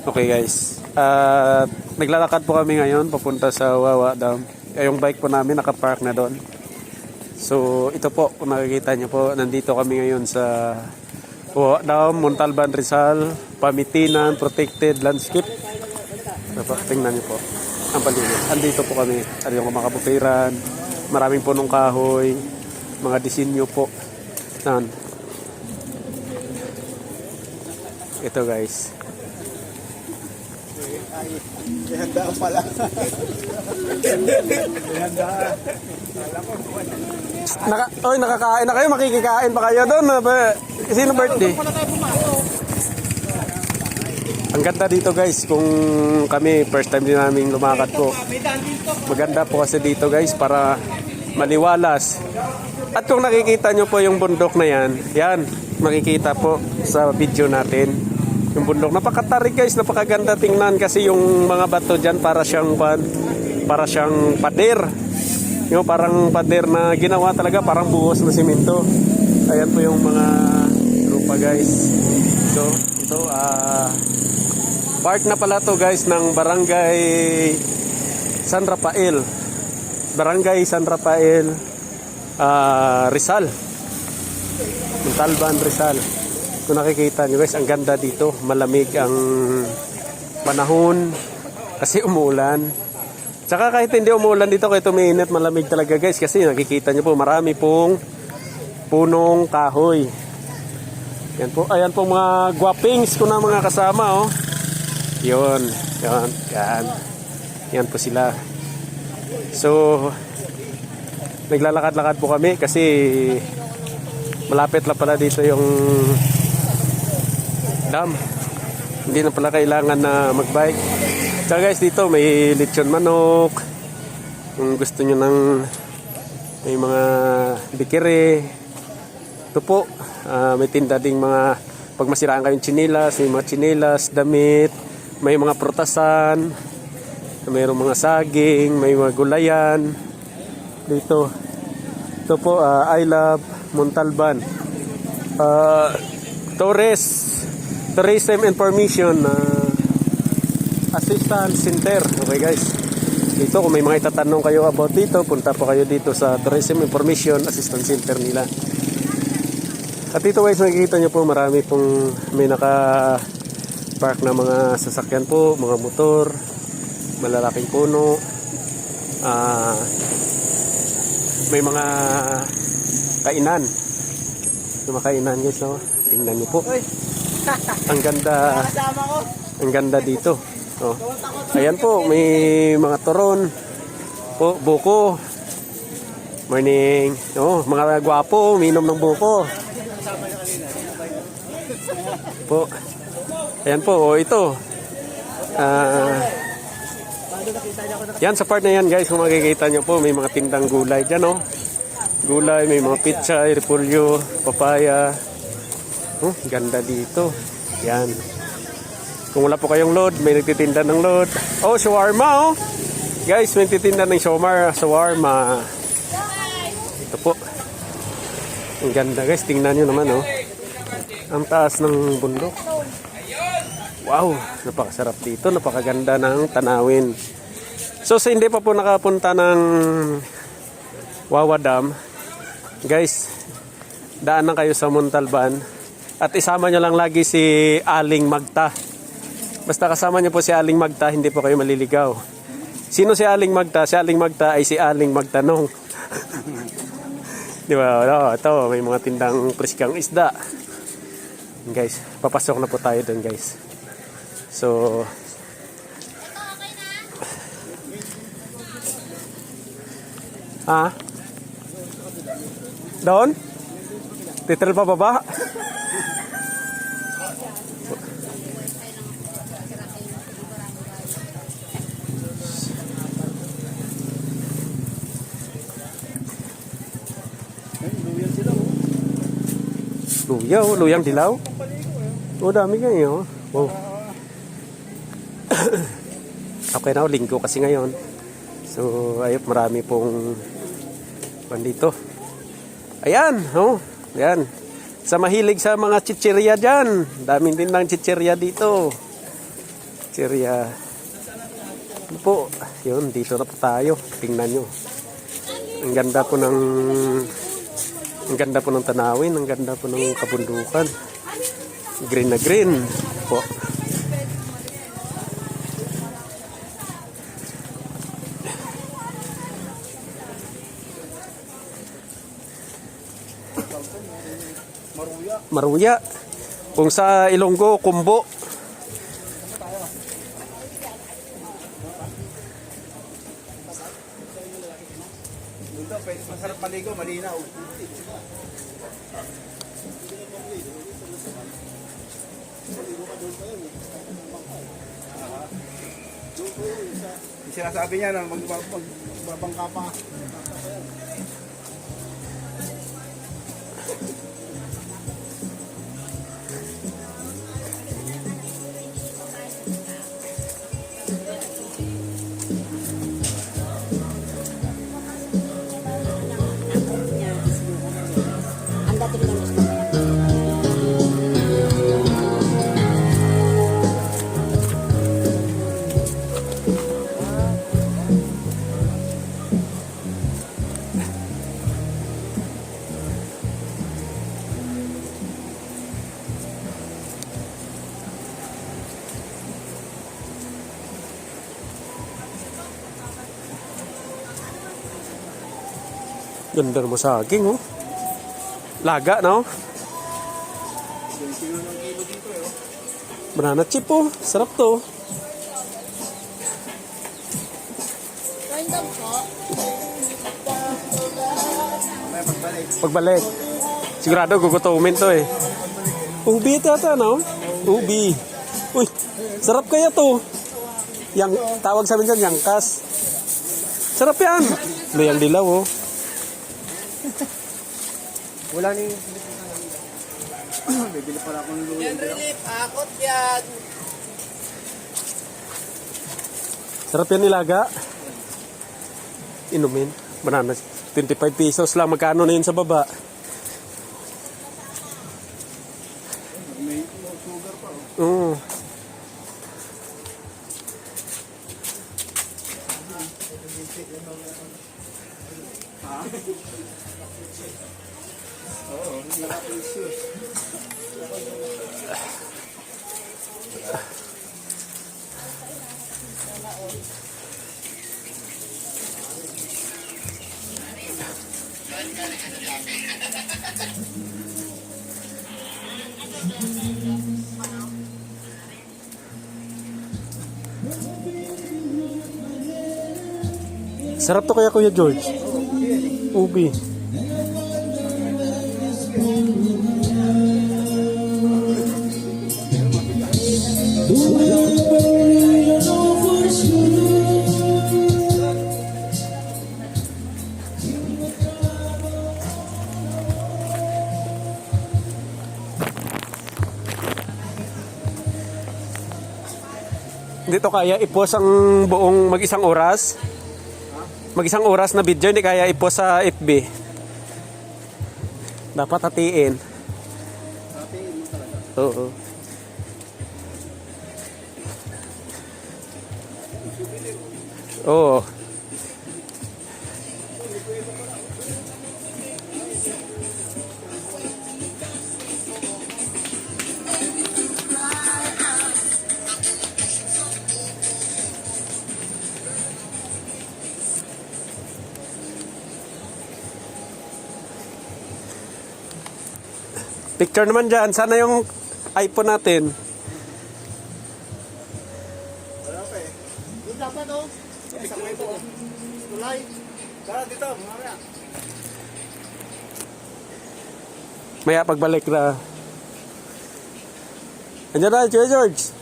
Okay guys, naglalakad po kami ngayon papunta sa Wawa Dam. Yung bike po namin nakapark na doon. So ito po, kung nakikita nyo po, nandito kami ngayon sa Wawa Dam, Montalban, Rizal, Pamitinan, Protected Landscape. Tingnan nyo po, ang paligid. Andito po kami, ano yung mga kabukiran, maraming punong kahoy, mga disenyo po. Nan. Ito guys. Handaan pala. Nakakain na kayo, makikikain pa kayo doon. Sino birthday? Ang ganda dito guys, kung kami first time din namin lumakad po. Maganda po kasi dito guys para maliwalas. At kung nakikita nyo po yung bundok na yan makikita po sa video natin. Yung bundok, napakatarik guys, napakaganda tingnan kasi yung mga bato dyan para siyang pader. Yung parang pader na ginawa talaga, parang buhos na simento. Ayan po yung mga lupa guys. So, ito, part na pala to guys ng Barangay San Rafael. Barangay San Rafael, Rizal. Montalban, Rizal. Kung nakikita nyo guys, ang ganda dito. Malamig ang panahon kasi umuulan. Tsaka kahit hindi umuulan dito, kahit umiinit, malamig talaga guys. Kasi nakikita nyo po, marami pong punong kahoy. Yan po, ayan po mga guwapings ko na mga kasama. Oh. Yun. Yan po sila. So, naglalakad-lakad po kami kasi malapit lang pala dito yung dam. Hindi na pala kailangan na magbike. So guys, dito may lechon manok. Kung gusto nyo ng may mga bikiri. Ito po, may tinda ding mga pag masiraan kayong tsinelas, may mga tsinelas, damit, may mga prutasan, mayroong mga saging, may mga gulayan. Dito. Ito po, I Love Montalban. Tourism Information Assistance Center. Okay guys, dito kung may mga itatanong kayo about dito, punta po kayo dito sa Tourism Information Assistance Center nila. At dito guys, nakikita nyo po marami pong may naka park na mga sasakyan po, mga motor, malalaking puno, may mga kainan. Yung mga kainan guys, no? Tingnan nyo po. Ang ganda dito. Oh. Ayan po, may mga turon po, buko. Morning. Oh, mga gwapo, minom ng buko. Po. Ayan po, oh, ito. Yan sa part na yan guys, kung makikita nyo po, may mga tindang gulay dyan, oh. Gulay, may mga pizza, repolyo, papaya. Ganda dito. Yan. Kung wala po kayong load, may nagtitinda ng load. Oh, shawarma, oh. Guys, may nagtitinda ng shawarma. Ito po. Ang ganda guys, tingnan nyo naman, oh. Ang taas ng bundok. Wow, napakasarap dito. Napakaganda ng tanawin. So, sa hindi pa po nakapunta ng Wawa Dam, guys, daan na kayo sa Montalban. At isama nyo lang lagi si Aling Magta. Basta kasama nyo po si Aling Magta, hindi po kayo maliligaw. Sino si Aling Magta? Si Aling Magta ay si Aling Magtanong. Di ba? Oh, ito, may mga tindang priskang isda. Guys, papasok na po tayo doon guys. So, doon? Title pa baba? Luyang dilaw. Oh, dami kayo. Wow. Okay na, linggo kasi ngayon. So, ayop, marami pong bandito. Ayan, oh. Ayan. Sa mahilig sa mga chichirya dyan. Daming din ng chichirya dito. Chicheria. Ano po, yun, dito na po tayo. Tingnan nyo. Ang ganda po ng tanawin, ang ganda po ng kabundukan. Green na green po. Maruya. Kung sa Ilonggo, Kumbo. Dito, masarap paligo, malinaw. Sinasabi niya na magbabangka pa. Ang dating ng gusto mo yan. Ganda naman sa saging, oh. Laga, no? Banana chip, oh. Sarap to. Kain daw po. May pagbalik. Pagbalik. Sigurado gugutumin to, eh. Ubi ito ata, no? Ubi. Uy, sarap kaya to. Yang, tawag sa amin dyan, yangkas. Sarap yan. Luyang dilaw, oh. Wala ni... Bibili pala akong lulo. Yan, relief. Akot yan. Sarap yan nilaga. Inumin. Banana. 25 pesos lang. Magkano na yun sa baba? May sugar pa. Oo. Oo, naka-precious. Sarap to kaya Kuya George. Ubi. Dito kaya i-post ang buong mag-isang oras? Mag-isang oras na video, hindi kaya i-post sa FB. Dapat hatiin. Oo. Oo. Picture naman dyan. Sana yung iPhone natin. Wala pa eh. Doon dapat oh. Isang may po. Tulay. Tara dito, mamaya. Maya pagbalik na. Andiyan na, Kuya George.